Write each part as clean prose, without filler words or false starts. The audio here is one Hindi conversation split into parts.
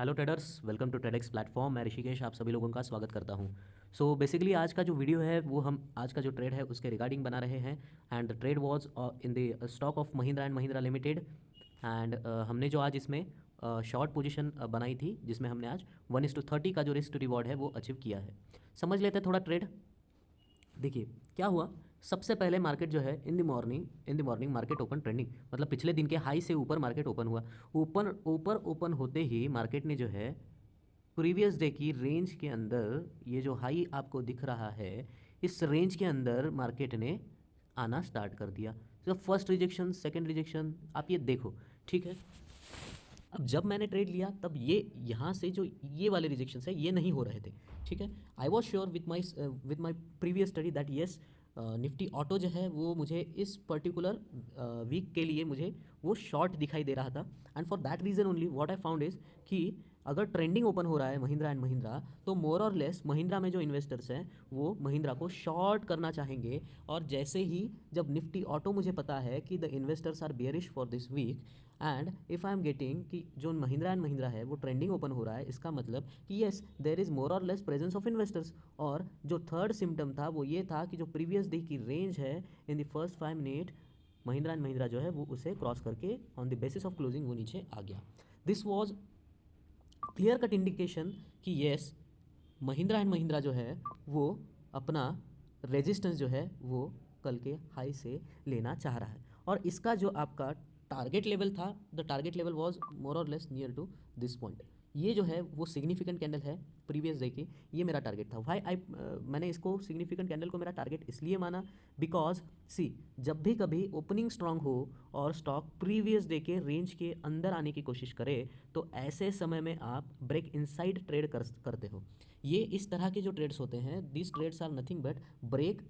Hello traders, welcome to Tradex platform. मैं ऋषिकेश आप सभी लोगों का स्वागत करता हूं। सो बेसिकली आज का जो वीडियो है वो हम आज का जो ट्रेड है उसके रिगार्डिंग बना रहे हैं। And the trade was in the stock of Mahindra and Mahindra limited. And हमने जो आज इसमें शॉर्ट पोजीशन बनाई थी, जिसमें हमने आज 1:30 का जो रिस्क टू रिवॉर्ड है वो अचीव किया है। समझ लेते हैं थोड़ा ट्रेड। देखिए क्या हुआ। सबसे पहले मार्केट जो है in the morning market open trending, मतलब पिछले दिन के हाई से ऊपर मार्केट ओपन हुआ। ऊपर ओपन होते ही मार्केट ने जो है प्रीवियस डे की रेंज के अंदर, ये जो हाई आपको दिख रहा है, इस रेंज के अंदर मार्केट ने आना स्टार्ट कर दिया। तो फर्स्ट रिजेक्शन, सेकंड रिजेक्शन, आप ये देखो। ठीक है, अब जब मैंने ट्रेड लिया तब ये यहाँ से जो ये वाले रिजेक्शंस है ये नहीं हो रहे थे। ठीक है, I was sure with my previous study that yes Nifty auto जो है वो मुझे इस पर्टिकुलर वीक के लिए मुझे वो शॉर्ट दिखाई दे रहा था। And for that reason only what I found is कि अगर ट्रेंडिंग ओपन हो रहा है महिंद्रा एंड महिंद्रा, तो मोर और लेस महिंद्रा में जो इन्वेस्टर्स हैं वो महिंद्रा को शॉर्ट करना चाहेंगे। और जैसे ही जब निफ्टी ऑटो, मुझे पता है कि the investors are bearish for this week, and if I am getting कि जो महिंद्रा एंड महिंद्रा है वो ट्रेंडिंग ओपन हो रहा है, इसका मतलब कि येस देयर इज़ मोर और लेस प्रेजेंस ऑफ इन्वेस्टर्स। और जो थर्ड सिम्टम था वो ये था कि जो प्रीवियस डे की रेंज है in the first 5 minute, Mahindra and Mahindra जो है वो उसे क्रॉस करके on the basis of closing वो नीचे आ गया। This was clear cut indication कि येस महिंद्रा एंड महिंद्रा जो है वो अपना रेजिस्टेंस जो है वो कल के हाई से लेना चाह रहा है। और इसका जो आपका टारगेट लेवल था, the target level was more और less near to this point. ये जो है वो सिग्निफिकेंट कैंडल है प्रीवियस डे की, ये मेरा टारगेट था। मैंने इसको सिग्निफिकेंट कैंडल को मेरा टारगेट इसलिए माना बिकॉज सी, जब भी कभी ओपनिंग स्ट्रांग हो और स्टॉक प्रीवियस डे के रेंज के अंदर आने की कोशिश करे, तो ऐसे समय में आप ब्रेक इनसाइड ट्रेड करते हो। ये इस तरह के जो ट्रेड्स होते हैं, this trades are nothing but break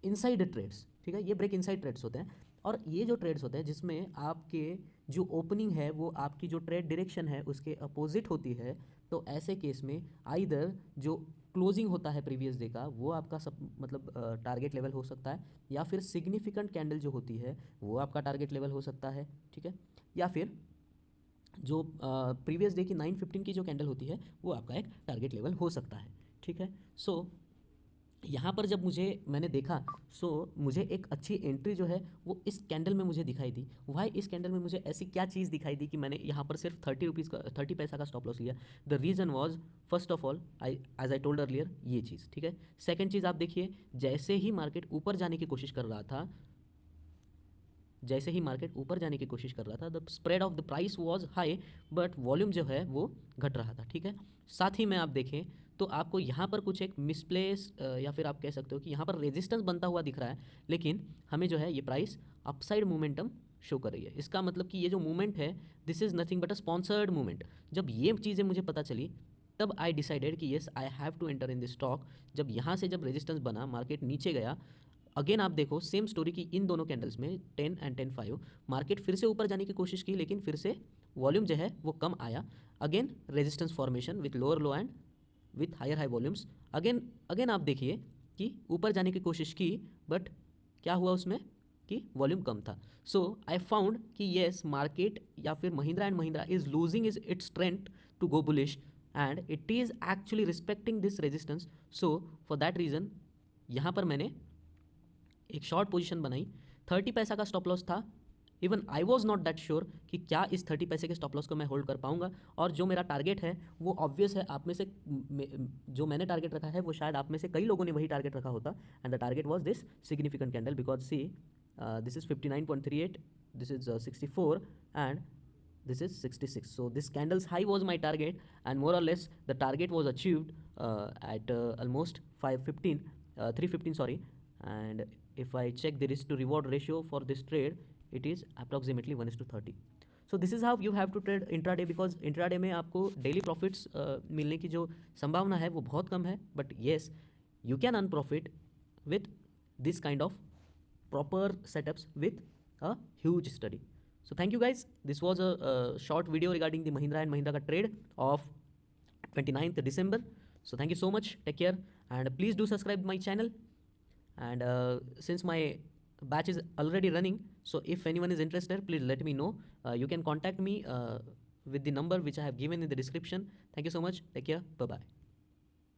inside trades. ठीक है, ये ब्रेक इनसाइड ट्रेड्स होते हैं। और ये जो ट्रेड्स होते हैं जिसमें आपके जो ओपनिंग है वो आपकी जो ट्रेड डायरेक्शन है उसके अपोजिट होती है, तो ऐसे केस में आइदर जो क्लोजिंग होता है प्रीवियस डे का वो आपका सब मतलब टारगेट लेवल हो सकता है, या फिर सिग्निफिकेंट कैंडल जो होती है वो आपका टारगेट लेवल हो सकता है। ठीक है, या फिर जो प्रीवियस डे की 9:15 की जो कैंडल होती है वो आपका एक टारगेट लेवल हो सकता है। ठीक है, सो यहाँ पर जब मैंने देखा, सो मुझे एक अच्छी एंट्री जो है वो इस कैंडल में मुझे दिखाई दी। वाई इस कैंडल में मुझे ऐसी क्या चीज़ दिखाई दी कि मैंने यहाँ पर सिर्फ 30 रुपीज़ का 30 पैसा का स्टॉप लॉस लिया। The reason was first of all as I told earlier, ये चीज़। ठीक है, सेकेंड चीज़ आप देखिए, जैसे ही मार्केट ऊपर जाने की कोशिश कर रहा था, the spread of the price was high but volume जो है वो घट रहा था। ठीक है, साथ ही में आप देखें तो आपको यहाँ पर कुछ एक मिसप्लेस या फिर आप कह सकते हो कि यहाँ पर रेजिस्टेंस बनता हुआ दिख रहा है, लेकिन हमें जो है ये प्राइस अपसाइड मोमेंटम शो कर रही है। इसका मतलब कि ये जो मूवमेंट है this is nothing but a sponsored movement. जब ये चीज़ें मुझे पता चली तब आई डिसाइडेड कि yes I have to enter in this stock. जब यहाँ से जब रेजिस्टेंस बना, मार्केट नीचे गया, अगेन आप देखो सेम स्टोरी की इन दोनों कैंडल्स में 10 एंड 10.5 मार्केट फिर से ऊपर जाने की कोशिश की, लेकिन फिर से वॉल्यूम जो है वो कम आया। Again resistance formation with lower low and with higher high volumes. Again again आप देखिए कि ऊपर जाने की कोशिश की, बट क्या हुआ उसमें कि वॉल्यूम कम था। सो आई फाउंड कि येस मार्केट या फिर Mahindra and Mahindra is losing is its strength to go bullish, and it is actually respecting this resistance. So for that reason यहाँ पर मैंने एक शॉर्ट पोजीशन बनाई। 30 पैसा का स्टॉप लॉस था। Even I was not that sure कि क्या इस 30 पैसे के स्टॉप लॉस को मैं होल्ड कर पाऊंगा। और जो मेरा टारगेट है वो ऑब्वियस है, आप में से जो मैंने टारगेट रखा है वो शायद आप में से कई लोगों ने वही टारगेट रखा होता। And the target was this significant candle because see this is 59.38, this is 64 and this is 66. So this candle's high was my target, and more or less the target was achieved at almost 515 315 sorry. And if I check the risk to reward ratio for this trade, it is approximately 1:30. So this is how you have to trade intraday, because intraday में आपको daily profits मिलने की जो संभावना है वो बहुत कम है, but yes you can earn profit with this kind of proper setups with a huge study. So thank you guys. This was a short video regarding the Mahindra and Mahindra ka trade of 29th December. So thank you so much. Take care and please do subscribe my channel. And since my batch is already running, so if anyone is interested, please let me know. You can contact me with the number which I have given in the description. Thank you so much. Take care. Bye bye.